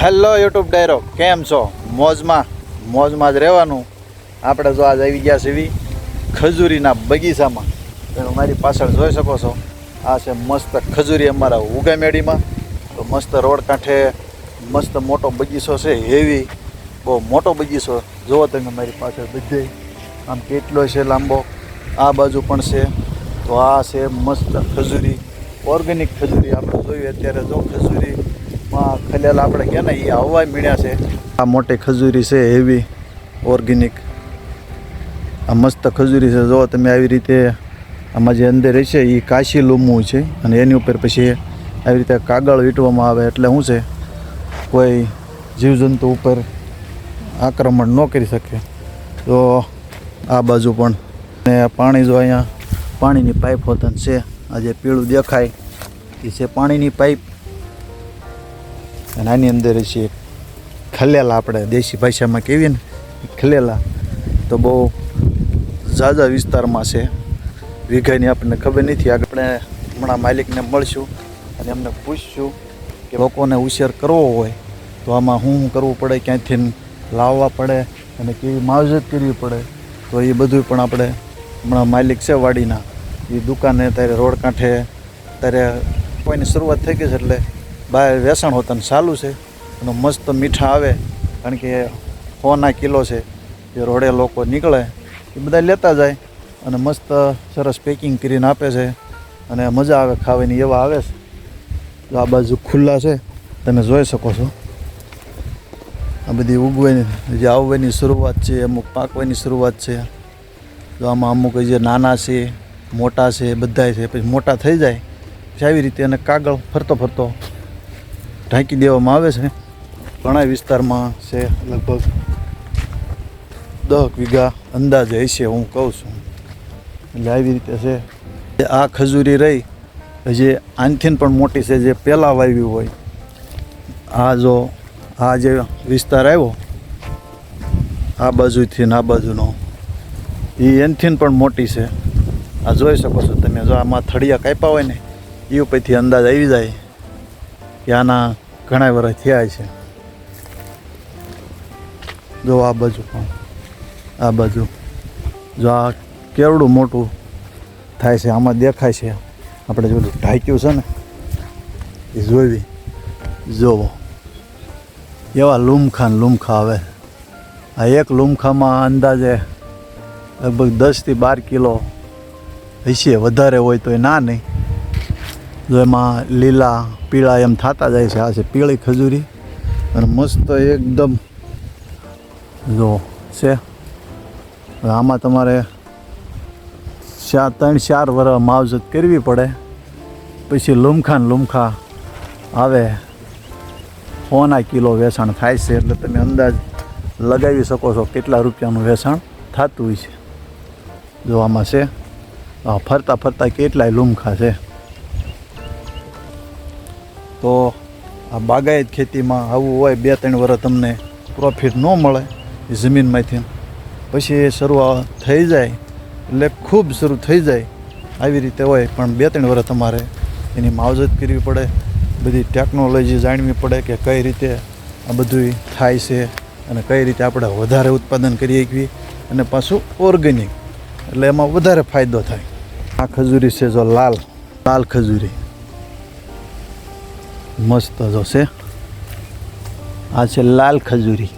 Hello YouTube ડાયરો, કેમ છો? મોજમાં જ રહેવાનું. આપણે જો આજ આવી ગયા છીએ ખજૂરીના બગીચામાં. તમે મારી પાછળ જોઈ શકો છો, આ છે મસ્ત ખજૂરી અમારા ઉગામેડીમાં. તો મસ્ત રોડ કાંઠે મસ્ત મોટો બગીચો છે, હેવી બહુ મોટો બગીચો. જુઓ તમે મારી પાછળ બધે આમ કેટલો છે લાંબો. આ બાજુ પણ છે. તો આ છે મસ્ત ખજૂરી, ઓર્ગેનિક ખજૂરી. આપણે જોઈએ અત્યારે જો ખજૂરીમાં ખલેલ આપણે કે ને એ આવવા મળ્યા છે. આ મોટી ખજૂરી છે, હેવી ઓર્ગેનિક. આ મસ્ત ખજૂરી છે. જો તમે આવી રીતે આમાં જે અંદર છે એ કાશી લૂમવું છે, અને એની ઉપર પછી આવી રીતે કાગળ વીંટવામાં આવે, એટલે શું છે કોઈ જીવજંતુ ઉપર આક્રમણ ન કરી શકે. તો આ બાજુ પણ ને પાણી જો અહીંયા પાણીની પાઇપ હોતન છે. આ જે પીળું દેખાય એ છે પાણીની પાઇપ, અને આની અંદર છે ખલેલા. આપણે દેશી ભાષામાં કહીએ ને ખલેલા. તો બહુ ઝાઝા વિસ્તારમાં છે, વીઘાની આપણને ખબર નથી. આપણે હમણાં માલિકને મળશું અને એમને પૂછશું કે લોકોને ઉછેર કરવો હોય તો આમાં શું કરવું પડે, ક્યાંથી લાવવા પડે અને કેવી માવજત કરવી પડે. તો એ બધું પણ આપણે હમણાં માલિક છે વાડીના, એ દુકાને ત્યારે રોડ કાંઠે ત્યારે કોઈની શરૂઆત થઈ ગઈ છે, એટલે બહાર વેચાણ હોતાને ચાલુ છે. અને મસ્ત મીઠા આવે, કારણ કે 100 કિલો છે. જે રોડે લોકો નીકળે એ બધા લેતા જાય અને મસ્ત સરસ પેકિંગ કરીને આપે છે, અને મજા આવે ખાવાની. એવા આવે છે. તો આ બાજુ ખુલ્લા છે, તમે જોઈ શકો છો. આ બધી ઉગવાની જે આવવાની શરૂઆત છે, અમુક પાકવાની શરૂઆત છે. તો આમાં અમુક જે નાના છે, મોટા છે, બધાય છે. પછી મોટા થઈ જાય પછી આવી રીતે એને કાગળ ફરતો ઢાંકી દેવામાં આવે છે. ઘણા વિસ્તારમાં છે, લગભગ 10 વીઘા અંદાજે હશે, હું કહું છું. એટલે આવી રીતે છે. આ ખજૂરી રહી હજી આનથી પણ મોટી છે, જે પહેલાં વાવ્યું હોય. આ જો આ જે વિસ્તાર આવ્યો આ બાજુથી ને આ બાજુનો, એ એનથી પણ મોટી છે. આ જોઈ શકો છો તમે. જો આમાં થળિયા કાપ્યા હોય ને એ ઉપરથી અંદાજ આવી જાય કે આના ઘણા વર્ષ થયા છે. જો આ બાજુ પણ, આ બાજુ જો આ કેવડું મોટું થાય છે. આમાં દેખાય છે આપણે જો ઢાંક્યું છે ને એ જોઈ જોવો. એવા લૂમખા આવે. આ એક લૂમખામાં અંદાજે લગભગ 10 થી 12 કિલો હશે, વધારે હોય તો એ ના નહીં. જો એમાં લીલા પીળા એમ થતા જાય છે. આ છે પીળી ખજૂરી, અને મસ્ત એકદમ જો છે. આમાં તમારે 3-4 વર્ષ માવજત કરવી પડે, પછી લૂમખા આવે. 100 કિલો વેચાણ થાય છે. એટલે તમે અંદાજ લગાવી શકો છો કેટલા રૂપિયાનું વેચાણ થતું હોય છે. જો આમાં છે ફરતા કેટલાય લૂમખા છે. તો આ બાગાયત ખેતીમાં આવું હોય, 2-3 વર્ષ તમને પ્રોફિટ ન મળે એ જમીનમાંથી, પછી એ શરૂઆત થઈ જાય એટલે ખૂબ શરૂ થઈ જાય આવી રીતે હોય. પણ 2-3 વર્ષ તમારે એની માવજત કરવી પડે, બધી ટેકનોલોજી જાણવી પડે કે કઈ રીતે આ બધું થાય છે, અને કઈ રીતે આપણે વધારે ઉત્પાદન કરી શકીએ, અને પાછું ઓર્ગેનિક, એટલે એમાં વધારે ફાયદો થાય. આ ખજૂરી છે જો લાલ ખજૂરી, મસ્ત જો છે. આ છે લાલ ખજૂરી.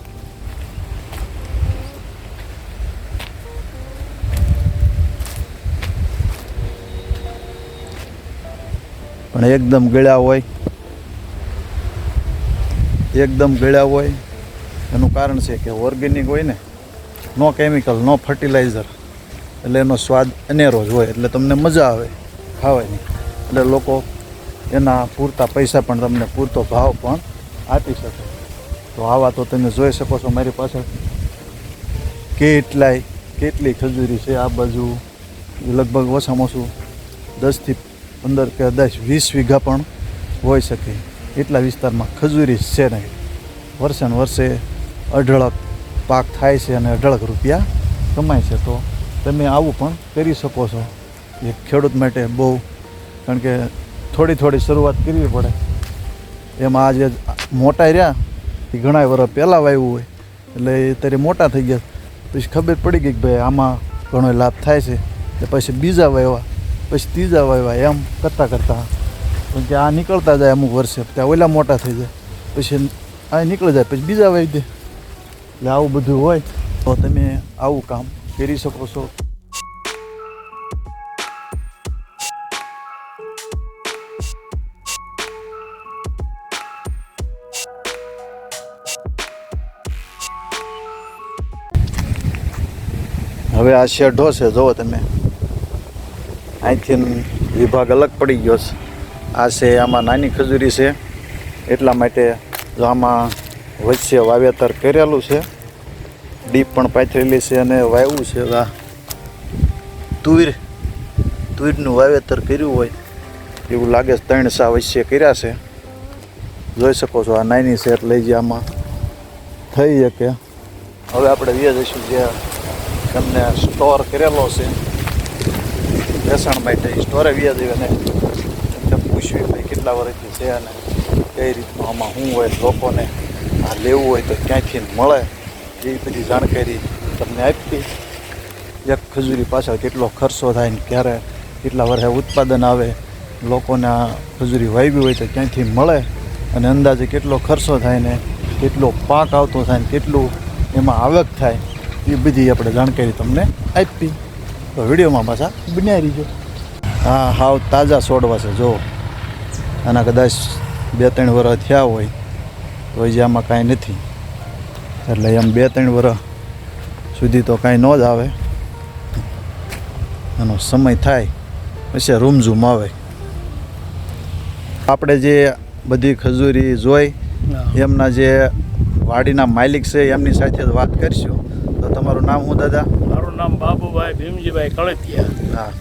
પણ એકદમ ગળ્યા હોય. એનું કારણ છે કે ઓર્ગેનિક હોય ને, નો કેમિકલ, નો ફર્ટિલાઇઝર, એટલે એનો સ્વાદ અનેરો જ હોય. એટલે તમને મજા આવે ખાવાની. એટલે લોકો એના પૂરતા પૈસા પણ તમને પૂરતો ભાવ પણ આપી શકે. તો આવા તો તમે જોઈ શકો છો મારી પાછળ કેટલી ખજૂરી છે. આ બાજુ લગભગ ઓછામાં ઓછું 10 થી 15 કે 10-20 વીઘા પણ હોઈ શકે એટલા વિસ્તારમાં ખજૂરી છે ને. વર્ષે અઢળક પાક થાય છે, અને અઢળક રૂપિયા કમાય છે. તો તમે આવું પણ કરી શકો છો. એ ખેડૂત માટે બહુ, કારણ કે થોડી શરૂઆત કરવી પડે. એમાં આજે મોટા રહ્યા એ ઘણા વર્ષ પહેલાં વાવ્યું હોય એટલે એ ત્યારે મોટા થઈ ગયા. પછી ખબર પડી ગઈ કે ભાઈ આમાં ઘણો લાભ થાય છે. એટલે પછી બીજા વાવ્યા, પછી ત્રીજા વાવ્યા, એમ કરતાં કરતાં પણ કે આ નીકળતા જાય અમુક વર્ષે, ત્યાં ઓલા મોટા થઈ જાય, પછી આ નીકળી જાય, પછી બીજા વાવી દે. એટલે આવું બધું હોય તો તમે આવું કામ કરી શકો છો. હવે આ શેઢો છે, જુઓ તમે, અહીંથી વિભાગ અલગ પડી ગયો છે. આ છે આમાં નાની ખજૂરી છે, એટલા માટે જો આમાં વચ્ચે વાવેતર કરેલું છે, ડીપ પણ પાથરેલી છે અને વાવ્યું છે. આ તુરનું વાવેતર કર્યું હોય એવું લાગે છે. 3 સા વચ્ચે કર્યા છે, જોઈ શકો છો. આ નાની છે એટલે જે આમાં થઈ શકે. હવે આપણે વ્યા જઈશું જે તમને સ્ટોર કરેલો છે વેચાણ માટે, સ્ટોરે વ્યા જઈએ અને તમને પૂછ્યું ભાઈ કેટલા વર્ષથી છે અને કઈ રીતનું આમાં શું હોય, લોકોને આ લેવું હોય તો ક્યાંથી મળે, એ બધી જાણકારી તમને આપી. એક ખજૂરી પાછળ કેટલો ખર્ચો થાય ને ક્યારે કેટલા વર્ષે ઉત્પાદન આવે, લોકોને આ ખજૂરી વાવી હોય તો ક્યાંથી મળે અને અંદાજે કેટલો ખર્ચો થાય ને કેટલો પાક આવતો થાય ને કેટલું એમાં આવક થાય, એ બધી આપણે જાણકારી તમને આપી. તો વિડીયોમાં પાછા બનાવી રહીજો. હા, હાવ તાજા છોડવા છે. જો આના કદાચ 2-3 વર્ષ થયા હોય તો હજી આમાં કાંઈ નથી, એટલે એમ 2-3 વર્ષ સુધી તો કાંઈ ન જ આવે. એનો સમય થાય પછી રૂમઝૂમ આવે. આપણે જે બધી ખજૂરી જોઈ એમના જે વાડીના માલિક છે એમની સાથે જ વાત કરીશું. તો તમારું નામ શું દાદા? મારું નામ બાબુભાઈ ભીમજીભાઈ કળતિયા. હા.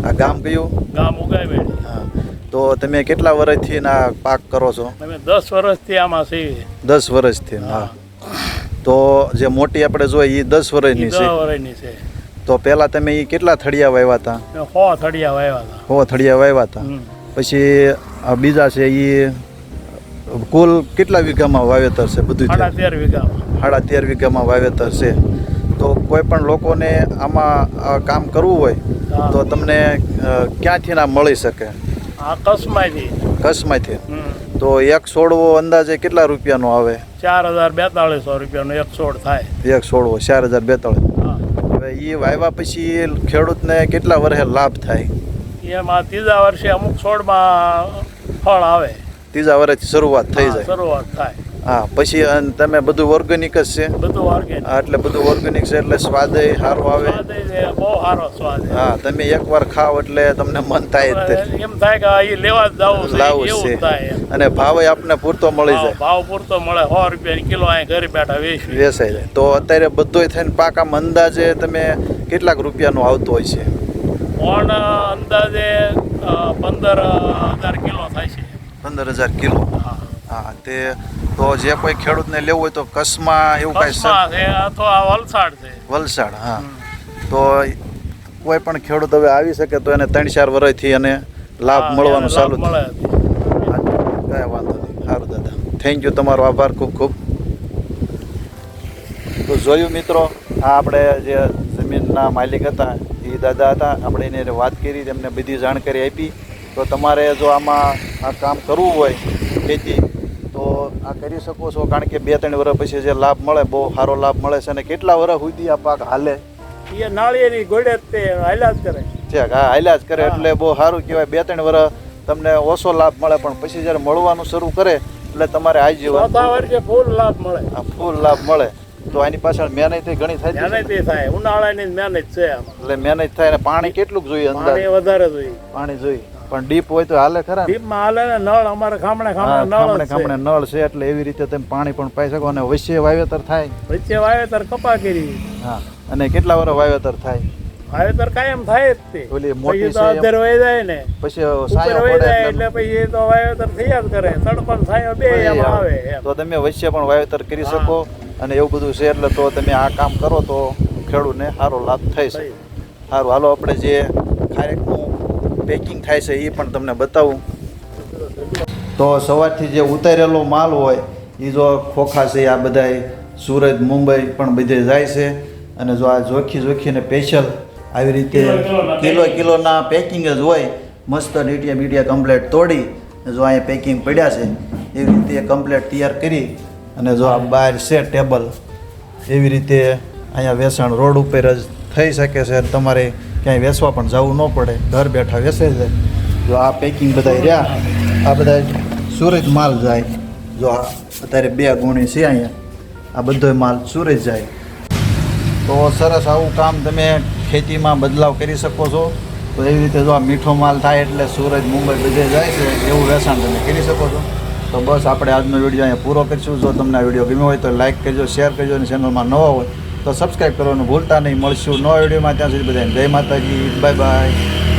આ ગામ કયું? ગામ ઉગાઈવેડી. હા. તો તમે કેટલા વર્ષથી ના પાક કરો છો? અમે 10 વર્ષથી આમાં છીએ. 10 વર્ષથી. હા. તો જે મોટી આપણે જોઈએ એ 10 વર્ષની છે. 10 વર્ષની છે. તો પહેલા તમે એ કેટલા થળિયા વાવ્યા હતા? 100 થળિયા વાવ્યા હતા. 100 થળિયા વાવ્યા હતા. પછી આ બીજા છે એ કુલ કેટલા વીઘામાં વાવેતર છે? બધું 13.5 વીઘામાં. 13.5 વીઘામાં વાવેતર છે. તો કોઈ પણ લોકોને આમાં કામ કરવું હોય તો તમને ક્યાંથી ના મળી શકે? આ કચ્છમાંથી. તો એક છોડવો અંદાજે કેટલા રૂપિયાનો આવે? 4,4200 રૂપિયાનો એક છોડ થાય. એક છોડવો 4,4200. હવે એ વાવ્યા પછી ખેડૂતને કેટલા વર્ષે લાભ થાય? એમાં 3જા વર્ષે અમુક છોડમાં ફળ આવે. 3જા વર્ષથી શરૂઆત થઈ જાય. શરૂઆત થાય. હા. પછી તમે બધું ઓર્ગેનિક જ છે? બધું ઓર્ગેનિક. એટલે બધું ઓર્ગેનિક છે એટલે સ્વાદ સારો આવે. બહુ સારો સ્વાદ. હા. તમે એકવાર ખાવ એટલે તમને મન થાય જ એમ થાય કે એ લેવા જ લાવું છે. અને ભાવ આપને પૂરતો મળી જાય. ભાવ પૂરતો મળે. 100 રૂપિયાની કિલો અહીં ઘરે બેઠા વેચાઈ જાય. તો અત્યારે બધોય થઈને પાક આમ અંદાજે તમે કેટલાક રૂપિયાનું આવતું હોય છે? પણ અંદાજે 15,000 કિલો થાય છે. 15,000 કિલો. હા. તે તો જે કોઈ ખેડૂતને લેવું હોય તો કચ્છમાં એવું કાંઈ અથવા વલસાડ છે. વલસાડ. હા. તો કોઈ પણ ખેડૂત હવે આવી શકે તો એને 3-4 વર્ષથી એને લાભ મળવાનું ચાલુ થાય. કાંઈ વાંધો નહીં. સારું દાદા, થેન્ક યુ. તમારો આભાર ખૂબ ખૂબ. તો જોયું મિત્રો, આ આપણે જે જમીનના માલિક હતા એ દાદા હતા. આપણે એને વાત કરી, એમને બધી જાણકારી આપી. તો તમારે જો આમાં આ કામ કરવું હોય ખેતી તો આ કરી શકો છો. કારણ કે 2-3 વર્ષ પછી જે લાભ મળે બહુ સારો લાભ મળે છે. અને કેટલા વર્ષ સુધી આ પાક હાલે? એ નાળિયેરી ગોળે તે હાલ્યા જ કરે છે. હા, હાલ્યા જ કરે. એટલે બહુ સારું કહેવાય. 2-3 વર્ષ તમને ઓછો લાભ મળે, પણ પછી જ્યારે મળવાનું શરૂ કરે એટલે તમારે આજીવન 4થા વર્ષે ફૂલ લાભ મળે. ફૂલ લાભ મળે. તો આની પાછળ મહેનત ઘણી થાય. મહેનત થાય. ઉનાળાની મહેનત છે આમાં. એટલે મહેનત થાય. અને પાણી કેટલું જોઈએ? પાણી વધારે જોઈએ. પાણી જોઈએ. પણ ડીપ હોય તો હાલે ખરા? ડીપમાં હાલે ને. નળ અમારે ખામણે નળ છે એટલે એવી રીતે તમે પાણી પણ પાઈ શકો. અને વચ્ચે વાવેતર થાય. વચ્ચે વાવેતર કપા કરી. હા. અને કેટલા વર્ષ વાવેતર થાય? વાવેતર કાયમ થાય જ તે. ઓલી મોટી તો અધર વહી જાય ને, પછી સાયો વહી જાય એટલે પછી તો વાવેતર થયા જ કરે. તડપણ સાયો બે એમાં આવે. તો તમે વચ્ચે પણ વાવેતર કરી શકો. અને એવું બધું છે એટલે તો તમે આ કામ કરો તો ખેડૂતને સારો લાભ થઈ શકે. સારું, હાલો આપણે જે ખારેકનું પેકિંગ થાય છે એ પણ તમને બતાવું. તો સવારથી જે ઉતારેલો માલ હોય એ જો ખોખા છે આ બધાય સુરત મુંબઈ પણ બધે જાય છે અને જો આ જોખીને સ્પેશિયલ આવી રીતે કિલોના પેકિંગ જ હોય મસ્ત ડીટીયા કમ્પ્લેટ તોડી જો અહીંયા પેકિંગ પડ્યા છે એવી રીતે કમ્પ્લેટ તૈયાર કરી અને જો આ બહાર છે ટેબલ એવી રીતે અહીંયા વેચાણ રોડ ઉપર જ થઈ શકે છે અને તમારે ક્યાંય વેચવા પણ જવું ન પડે ઘર બેઠા વેચાઈ જાય જો આ પેકિંગ બધા રહ્યા આ બધા સુરત માલ જાય જો આ અત્યારે 2 ગુણી છે અહીંયા આ બધો માલ સુરત જાય તો સરસ આવું કામ તમે ખેતીમાં બદલાવ કરી શકો છો તો એવી રીતે જો આ મીઠો માલ થાય એટલે સુરત મુંબઈ બધે જાય છે એવું વેચાણ તમે કરી શકો છો તો બસ આપણે આજનો વિડીયો અહીંયા પૂરો કરીશું જો તમને આ વિડીયો ગમ્યો હોય તો લાઇક કરજો શેર કરજો અને ચેનલમાં નવા હોય તો સબસ્ક્રાઈબ કરવાનું ભૂલતા નહીં મળશું નવા વિડીયોમાં ત્યાં સુધી બધાને જય માતાજી બાય બાય